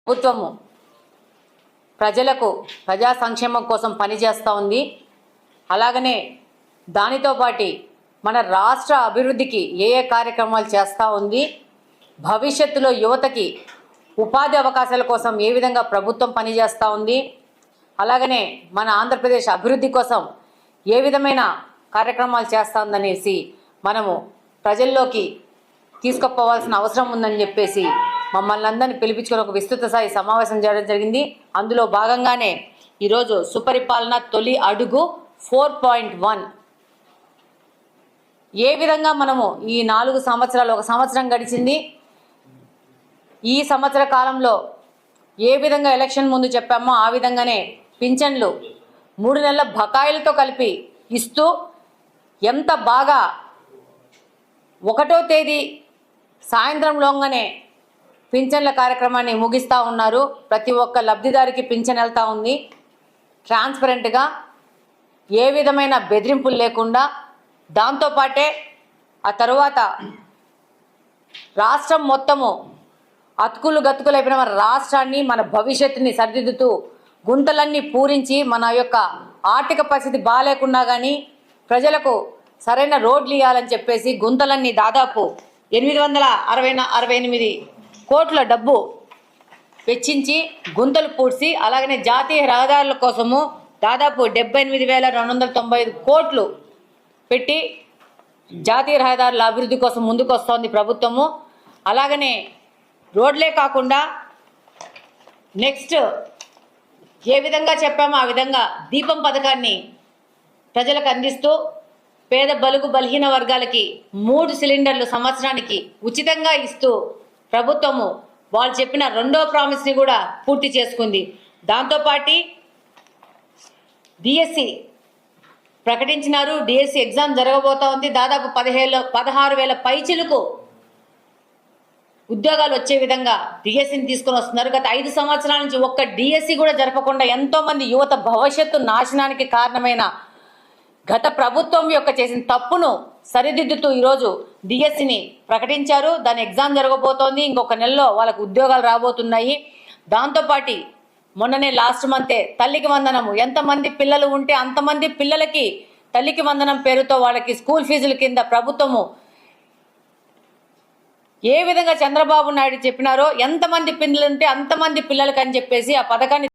ప్రభుత్వము ప్రజలకు ప్రజా సంక్షేమం కోసం పనిచేస్తూ ఉంది. అలాగనే దానితో పాటు మన రాష్ట్ర అభివృద్ధికి ఏ కార్యక్రమాలు చేస్తూ ఉంది, భవిష్యత్తులో యువతకి ఉపాధి అవకాశాల కోసం ఏ విధంగా ప్రభుత్వం పనిచేస్తూ ఉంది, అలాగనే మన ఆంధ్రప్రదేశ్ అభివృద్ధి కోసం ఏ విధమైన కార్యక్రమాలు చేస్తూ ఉందనేసి మనము ప్రజల్లోకి తీసుకుపోవాల్సిన అవసరం ఉందని చెప్పేసి మమ్మల్ని అందరినీ పిలిపించుకొని ఒక విస్తృత స్థాయి సమావేశం చేయడం జరిగింది. అందులో భాగంగానే ఈరోజు సుపరిపాలన తొలి అడుగు 4.1 ఏ విధంగా మనము ఈ 4 సంవత్సరాలు, ఒక సంవత్సరం గడిచింది. ఈ సంవత్సర కాలంలో ఏ విధంగా ఎలక్షన్ ముందు చెప్పామో ఆ విధంగానే పింఛన్లు 3 నెలల బకాయిలతో కలిపి ఇస్తూ ఎంత బాగా 1వ తేదీ సాయంత్రంలోగానే పింఛన్ల కార్యక్రమాన్ని ముగిస్తూ ఉన్నారు. ప్రతి ఒక్క లబ్ధిదారికి పింఛన్ వెళ్తూ ఉంది. ట్రాన్స్పరెంట్గా ఏ విధమైన బెదిరింపులు లేకుండా, దాంతోపాటే ఆ తరువాత రాష్ట్రం మొత్తము అతుకులు గతుకులైపోయిన మన రాష్ట్రాన్ని, మన భవిష్యత్తుని సరిదిద్దుతూ గుంతలన్నీ పూరించి మన యొక్క ఆర్థిక పరిస్థితి బాగాలేకున్నా కానీ ప్రజలకు సరైన రోడ్లు ఇవ్వాలని చెప్పేసి గుంతలన్నీ దాదాపు 868 కోట్ల డబ్బు వెచ్చించి గుంతలు పూడ్చి, అలాగనే జాతీయ రహదారుల కోసము దాదాపు 78,295 కోట్లు పెట్టి జాతీయ రహదారుల అభివృద్ధి కోసం ముందుకు వస్తోంది ప్రభుత్వము. అలాగనే రోడ్లే కాకుండా నెక్స్ట్ ఏ విధంగా చెప్పామో ఆ విధంగా దీపం పథకాన్ని ప్రజలకు అందిస్తూ పేద బలుగు బలహీన వర్గాలకి 3 సిలిండర్లు సంవత్సరానికి ఉచితంగా ఇస్తూ ప్రభుత్వము వాళ్ళు చెప్పిన 2వ ప్రామిస్ని కూడా పూర్తి చేసుకుంది. దాంతోపాటు డిఎస్సి ప్రకటించినారు. డిఎస్సి ఎగ్జామ్ జరగబోతూ ఉంది. దాదాపు 16,000 పైచిలకు ఉద్యోగాలు వచ్చే విధంగా డిఎస్సిని తీసుకొని వస్తున్నారు. గత 5 సంవత్సరాల నుంచి ఒక్క డిఎస్సి కూడా జరపకుండా ఎంతోమంది యువత భవిష్యత్తు నాశనానికి కారణమైన గత ప్రభుత్వం యొక్క చేసిన తప్పును సరిదిద్దుతూ ఈరోజు డిఎస్సిని ప్రకటించారు. దాని ఎగ్జామ్ జరగబోతోంది. ఇంకొక నెలలో వాళ్ళకు ఉద్యోగాలు రాబోతున్నాయి. దాంతోపాటు మొన్ననే లాస్ట్ మంతే తల్లికి వందనము, ఎంతమంది పిల్లలు ఉంటే అంతమంది పిల్లలకి తల్లికి వందనం పేరుతో వాళ్ళకి స్కూల్ ఫీజుల కింద ప్రభుత్వము ఏ విధంగా చంద్రబాబు నాయుడు చెప్పినారో ఎంతమంది పిల్లలు ఉంటే అంతమంది పిల్లలకి అని చెప్పేసి ఆ పథకాన్ని